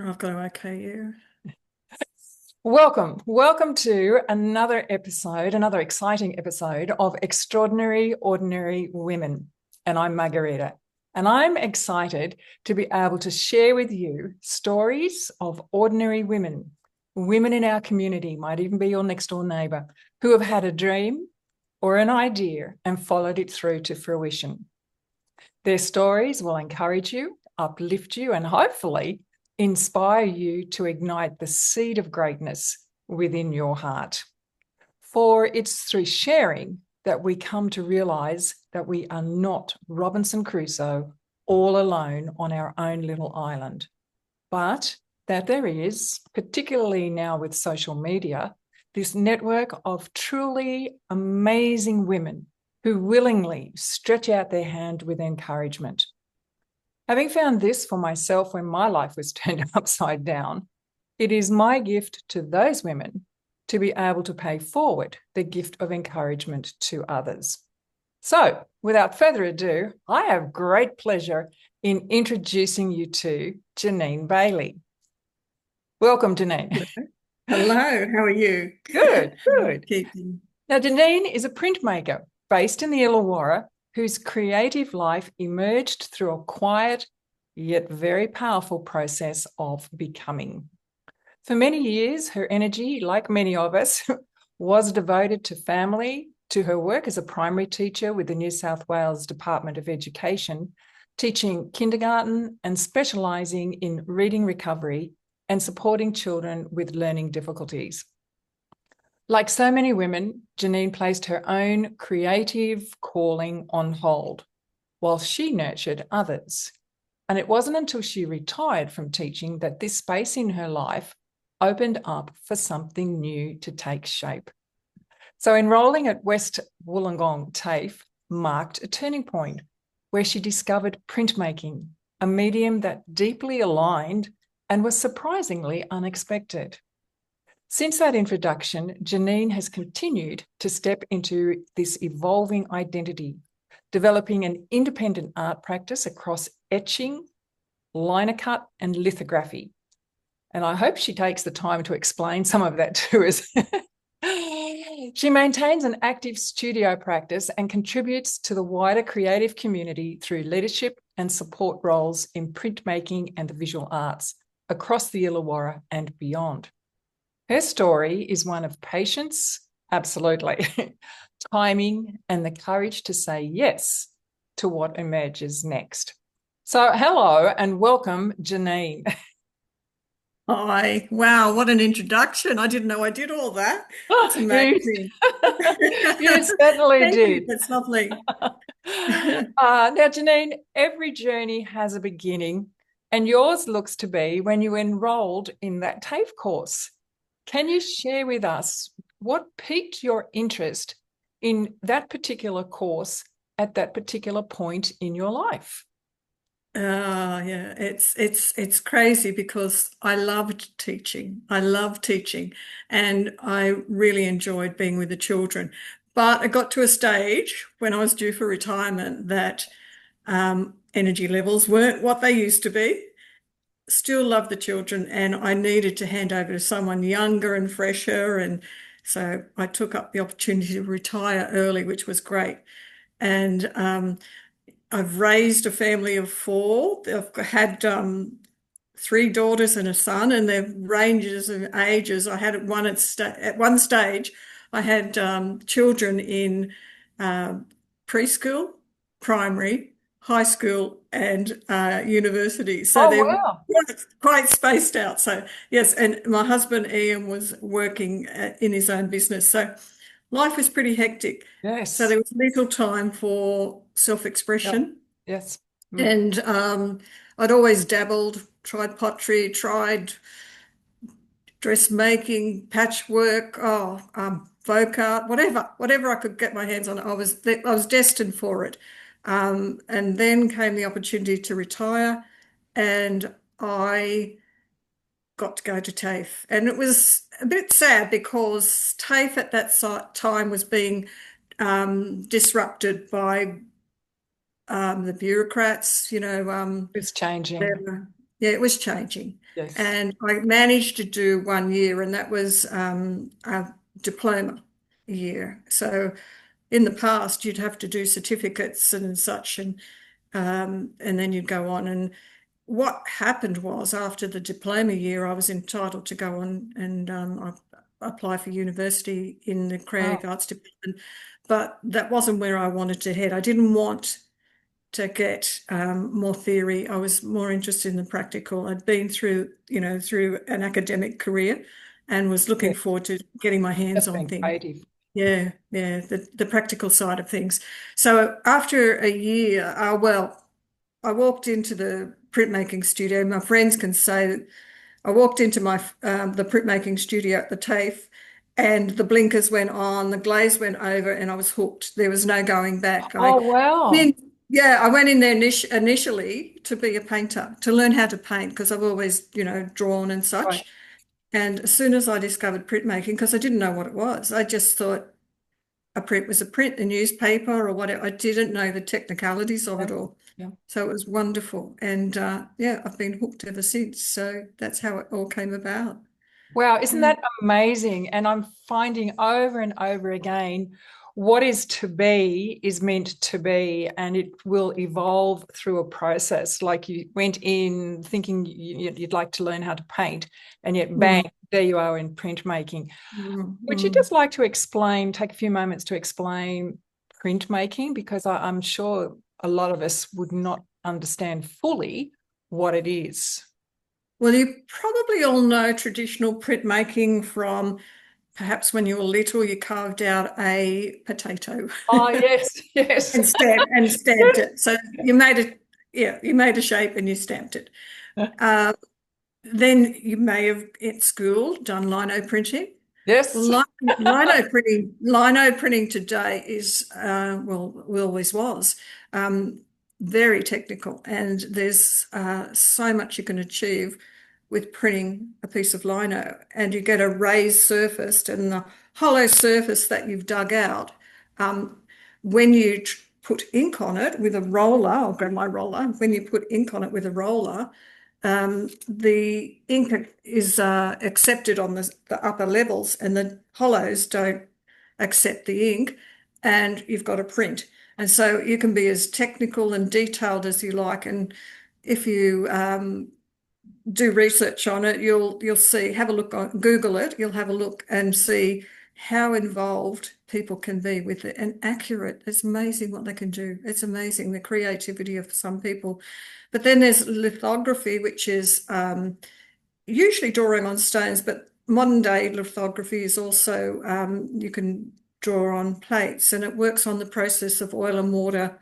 I've got to okay you. Welcome to another episode, another exciting episode of Extraordinary Ordinary Women. And I'm Margarita. And I'm excited to be able to share with you stories of ordinary women, women in our community, might even be your next door neighbour, who have had a dream or an idea and followed it through to fruition. Their stories will encourage you, uplift you, and hopefully inspire you to ignite the seed of greatness within your heart. For it's through sharing that we come to realise that we are not Robinson Crusoe all alone on our own little island, but that there is, particularly now with social media, this network of truly amazing women who willingly stretch out their hand with encouragement. Having found this for myself when my life was turned upside down, it is my gift to those women to be able to pay forward the gift of encouragement to others. So, without further ado, I have great pleasure in introducing you to Jenine Bailey. Welcome, Jenine. Hello, how are you? Good, good. Keeping. Now, Jenine is a printmaker based in the Illawarra whose creative life emerged through a quiet yet very powerful process of becoming. For many years, her energy, like many of us, was devoted to family, to her work as a primary teacher with the New South Wales Department of Education, teaching kindergarten and specialising in reading recovery and supporting children with learning difficulties. Like so many women, Jenine placed her own creative calling on hold while she nurtured others. And it wasn't until she retired from teaching that this space in her life opened up for something new to take shape. So enrolling at West Wollongong TAFE marked a turning point where she discovered printmaking, a medium that deeply aligned and was surprisingly unexpected. Since that introduction, Jenine has continued to step into this evolving identity, developing an independent art practice across etching, linocut, and lithography. And I hope she takes the time to explain some of that to us. She maintains an active studio practice and contributes to the wider creative community through leadership and support roles in printmaking and the visual arts across the Illawarra and beyond. Her story is one of patience, absolutely, timing, and the courage to say yes to what emerges next. So, hello and welcome, Jenine. Hi, wow, what an introduction. I didn't know I did all that. That's you, amazing. you certainly Thank you, did. that's lovely. Now, Jenine, every journey has a beginning, and yours looks to be when you enrolled in that TAFE course. Can you share with us what piqued your interest in that particular course at that particular point in your life? Yeah, it's crazy because I loved teaching. I love teaching and I really enjoyed being with the children. But I got to a stage when I was due for retirement that energy levels weren't what they used to be. Still love the children, and I needed to hand over to someone younger and fresher. And so I took up the opportunity to retire early, which was great. And I've raised a family of four. I've had three daughters and a son, and they're ranges of ages. I had one at one stage, I had children in uh, preschool, primary, high school, and university. So Oh, they're wow. quite spaced out. So yes, and my husband Ian was working in his own business. So life was pretty hectic. So Yes. there was little time for Yep. self-expression. Yes. Mm. And I'd always dabbled, tried pottery, tried dressmaking, patchwork, folk art, whatever I could get my hands on. I was destined for it. And then came the opportunity to retire, and I got to go to TAFE. And it was a bit sad because TAFE at that time was being disrupted by the bureaucrats, It's changing. they're Yeah, it was changing. Yes. And I managed to do 1 year, and that was a diploma year. So in the past, you'd have to do certificates and such, and then you'd go on. And what happened was, after the diploma year, I was entitled to go on and apply for university in the Wow. creative arts department, but that wasn't where I wanted to head. I didn't want to get more theory. I was more interested in the practical. I'd been through, through an academic career and was looking Yeah, forward to getting my hands that's on been things. creative. Yeah, yeah, the practical side of things. So after a year, well, I walked into the printmaking studio. My friends can say that I walked into the printmaking studio at the TAFE, and the blinkers went on, the glaze went over, and I was hooked. There was no going back. Oh, wow. Yeah, I went in there initially to be a painter, to learn how to paint, because I've always, drawn and Right. such. And as soon as I discovered printmaking, because I didn't know what it was, I just thought a print was a print, a newspaper or whatever. I didn't know the technicalities of Yeah. it all. Yeah. So it was wonderful. And yeah, I've been hooked ever since. So that's how it all came about. Wow, isn't Yeah. that amazing? And I'm finding over and over again what is to be is meant to be, and it will evolve through a process. Like you went in thinking you'd like to learn how to paint, and yet bang, Mm, there you are in printmaking. mm, Would you mm. just like to explain, take a few moments to explain printmaking? Because I'm sure a lot of us would not understand fully what it is. Well, you probably all know traditional printmaking from perhaps when you were little, you carved out a potato Oh, yes, yes. and stamped it. So you made it, yeah, you made a shape and you stamped it. Uh, then you may have at school done lino printing. Well, Yes. lino printing today is, well, always was, um, very technical, and there's so much you can achieve with printing a piece of lino, and you get a raised surface, and the hollow surface that you've dug out, um, when you put ink on it with a roller, I'll grab my roller, when you put ink on it with a roller, the ink is accepted on the upper levels, and the hollows don't accept the ink, and you've got a print. And so you can be as technical and detailed as you like. And if you do research on it, you'll see, have a look on Google it, you'll have a look and see how involved people can be with it and accurate. It's amazing what they can do. It's amazing the creativity of some people. But then there's lithography, which is usually drawing on stones, but modern day lithography is also, you can draw on plates, and it works on the process of oil and water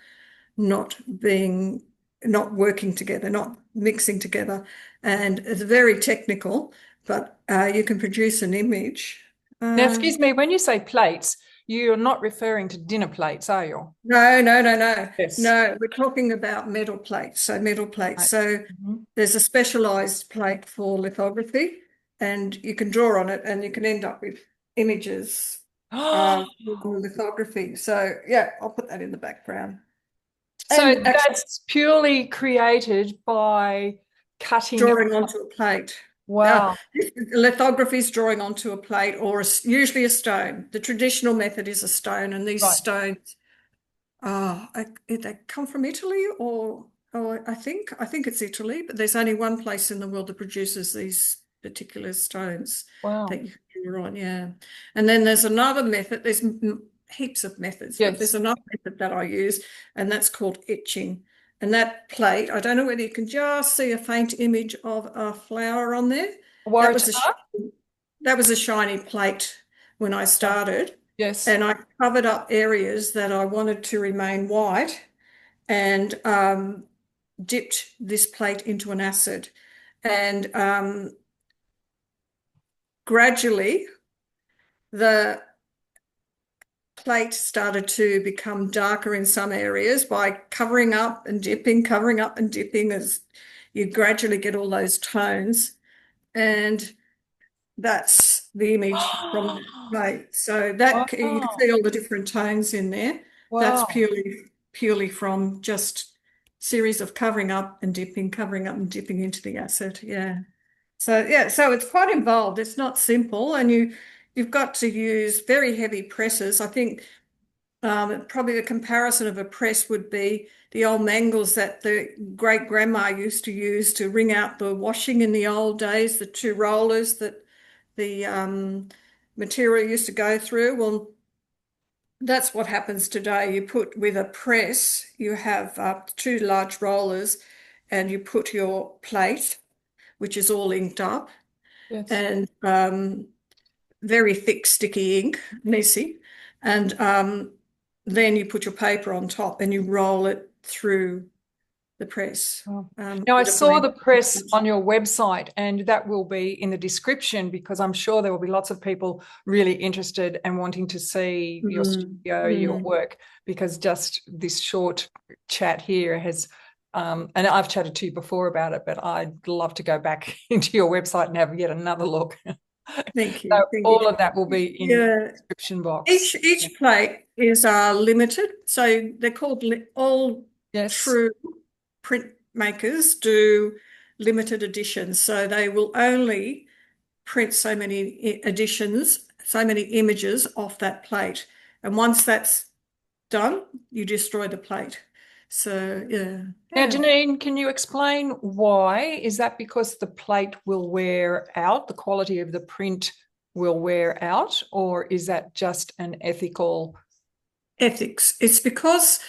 not being, not working together, not mixing together. And it's very technical, but you can produce an image. Now, Um, excuse me, when you say plates, you're not referring to dinner plates, are you? no, no, no, no, Yes. no. We're talking about metal plates. So metal plates. Right. So Mhm. there's a specialized plate for lithography, and you can draw on it, and you can end up with images from lithography. So yeah, I'll put that in the background. So And actually that's purely created by cutting. drawing onto a plate. Wow. Lithography is drawing onto a plate, or usually a stone. The traditional method is a stone, and these Right. stones, they come from Italy, or I think it's Italy, but there's only one place in the world that produces these particular stones that Wow. you can draw on. Yeah, and then there's another method. There's heaps of methods, but there's Yes. another method that I use, and that's called etching. And that plate, I don't know whether you can just see a faint image of a flower on there. That was a Waratah? that was a shiny plate when I started, Yes. and I covered up areas that I wanted to remain white, and dipped this plate into an acid, and gradually the plate started to become darker in some areas by covering up and dipping as you gradually get all those tones. And that's the image from the plate. So that you can Wow. see all the different tones in there. That's Wow. purely from just series of covering up and dipping, covering up and dipping into the acid. Yeah. So yeah, so it's quite involved. It's not simple, and you've got to use very heavy presses. I think probably the comparison of a press would be the old mangles that the great grandma used to use to wring out the washing in the old days, the two rollers that the material used to go through. Well, that's what happens today. You put with a press, you have two large rollers, and you put your plate, which is all inked up, Yes. and very thick, sticky ink, messy. And then you put your paper on top and you roll it through the press. Oh. Now, I With a saw blank. the press on your website, and that will be in the description because I'm sure there will be lots of people really interested and wanting to see your studio, your work, because just this short chat here has, and I've chatted to you before about it, but I'd love to go back into your website and have yet another look. Thank you. So Thank all you. of that will be in the description box. Each plate is limited, so they're called all Yes. true printmakers do limited editions. So they will only print so many editions, so many images off that plate, and once that's done, you destroy the plate. So yeah, Now, yeah. Jenine, can you explain why? Is that because the plate will wear out, the quality of the print will wear out, or is that just an ethical? Ethics. It's because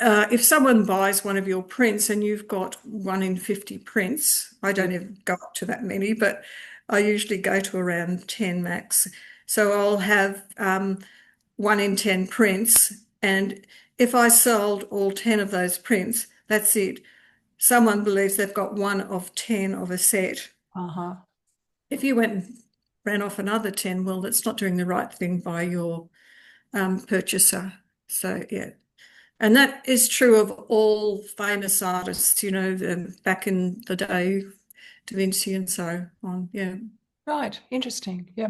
if someone buys one of your prints and you've got 1 in 50 prints, I don't even go up to that many, but I usually go to around 10 max. So I'll have 1 in 10 prints, and if I sold all 10 of those prints, that's it. Someone believes they've got 1 of 10 of a set. Uh-huh. If you went and ran off another 10, well, that's not doing the right thing by your purchaser. So, yeah. And that is true of all famous artists, back in the day, Da Vinci and so on. Yeah. Right. Interesting. Yeah.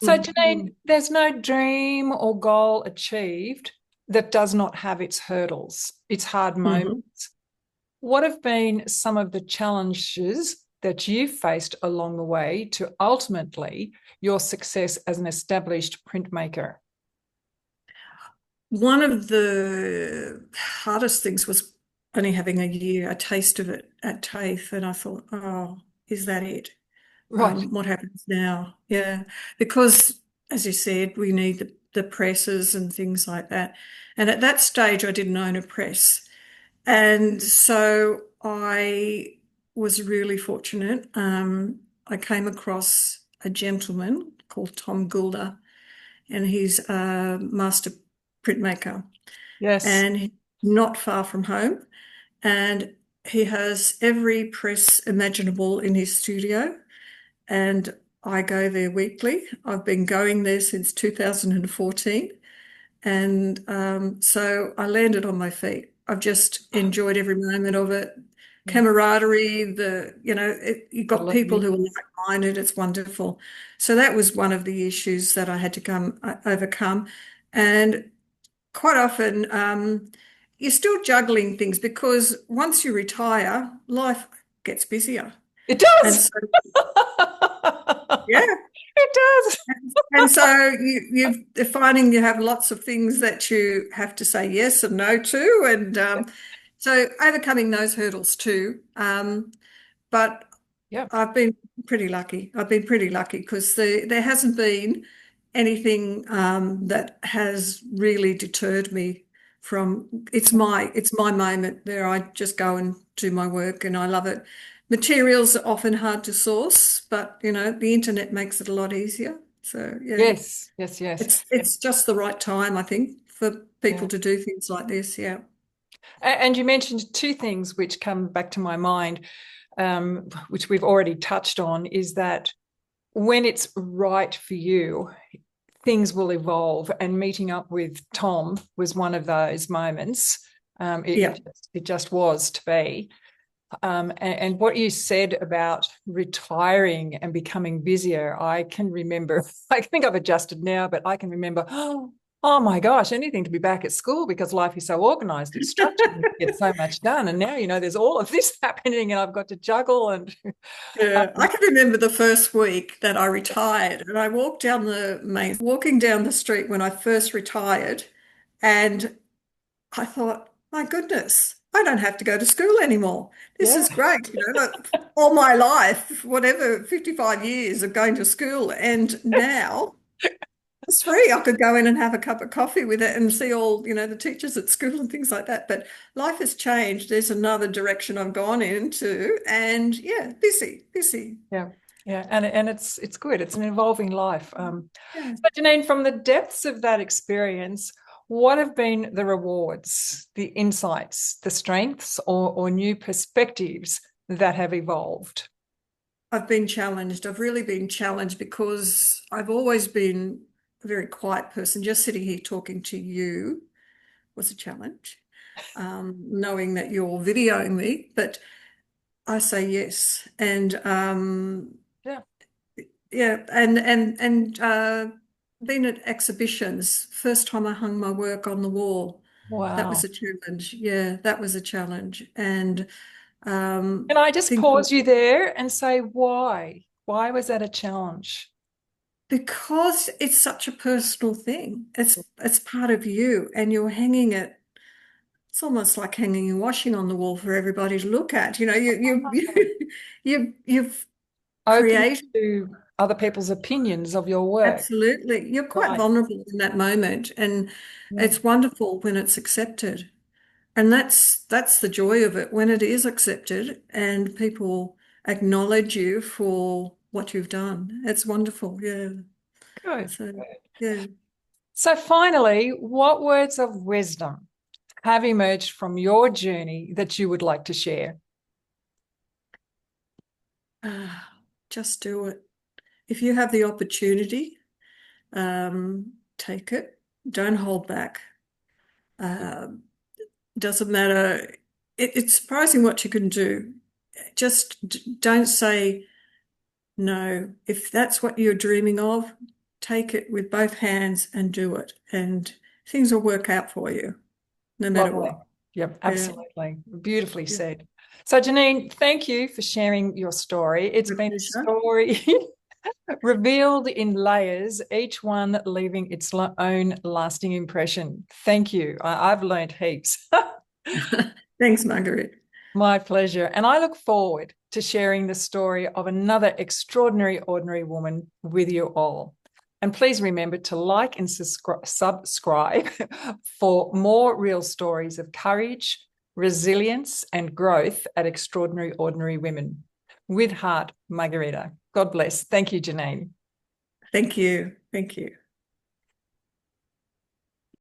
So, Jenine, there's no dream or goal achieved that does not have its hurdles, its hard moments. What have been some of the challenges that you've faced along the way to ultimately your success as an established printmaker? One of the hardest things was only having a taste of it at TAFE, and I thought, oh, is that it? Right. What happens now? Yeah, because as you said, we need the presses and things like that. And at that stage, I didn't own a press. And so I was really fortunate. I came across a gentleman called Tom Goulder, and he's a master printmaker, Yes. and not far from home. And he has every press imaginable in his studio, and I go there weekly. I've been going there since 2014. And so I landed on my feet. I've just enjoyed every moment of it. Yeah. Camaraderie, you've got people Believe. who are like-minded. It's wonderful. So that was one of the issues that I had to overcome. And quite often, you're still juggling things because once you retire, life gets busier. It And does. so, yeah. It does. And so you're finding you have lots of things that you have to say yes and no to, and so overcoming those hurdles too. But Yeah. I've been pretty lucky. I've been pretty lucky because there hasn't been anything that has really deterred me from. It's my moment there. I just go and do my work, and I love it. Materials are often hard to source, but the internet makes it a lot easier. So yeah, Yes. Yes. Yes. it's just the right time, I think, for people Yeah. to do things like this. Yeah. And you mentioned two things which come back to my mind, which we've already touched on, is that when it's right for you, things will evolve. And meeting up with Tom was one of those moments. Yeah. It just was to be. And what you said about retiring and becoming busier, I can remember, I think I've adjusted now, but I can remember, Oh my gosh, anything to be back at school because life is so organized, it's structured, and you get so much done. And now, there's all of this happening and I've got to juggle and Yeah, I can remember the first week that I retired, and I walking down the street when I first retired, and I thought, my goodness, I don't have to go to school anymore. This yeah. is great. Like, all my life, whatever, 55 years of going to school, and now it's free. I could go in and have a cup of coffee with it and see all, the teachers at school and things like that. But life has changed. There's another direction I've gone into, and yeah, busy, busy. Yeah. Yeah. And it's good. It's an evolving life. Yeah. So Janine, from the depths of that experience, what have been the rewards, the insights, the strengths, or new perspectives that have evolved? I've been challenged. I've really been challenged because I've always been a very quiet person. Just sitting here talking to you was a challenge, knowing that you're videoing me, but I say yes. And Yeah. yeah, and been at exhibitions. First time I hung my work on the wall. That was Wow. a challenge. Yeah, that was a challenge. And Can I just think pause you there and say why? Why was that a challenge? because it's such a personal thing. It's part of you, and you're hanging it. It's almost like hanging your washing on the wall for everybody to look at. You've Open created. to other people's opinions of your work. Absolutely. You're quite Right. vulnerable in that moment, and Yeah. it's wonderful when it's accepted. And that's the joy of it when it is accepted and people acknowledge you for what you've done. It's wonderful. Yeah. Good. So, yeah. So finally, what words of wisdom have emerged from your journey that you would like to share? Just do it. If you have the opportunity, take it. Don't hold back. Um, doesn't matter. It's surprising what you can do. Just don't say no. If that's what you're dreaming of, take it with both hands and do it. And things will work out for you, no matter Lovely. what. Yep, Yeah. absolutely. Beautifully Yeah. said. So, Janine, thank you for sharing your story. It's My been a pleasure. story revealed in layers, each one leaving its own lasting impression. Thank you. I've learned heaps. Thanks, Margaret. My pleasure. And I look forward to sharing the story of another extraordinary, ordinary woman with you all. And please remember to like and subscribe for more real stories of courage, resilience, and growth at Extraordinary Ordinary Women. With heart, Margarita. God bless. Thank you, Janine. Thank you. Thank you.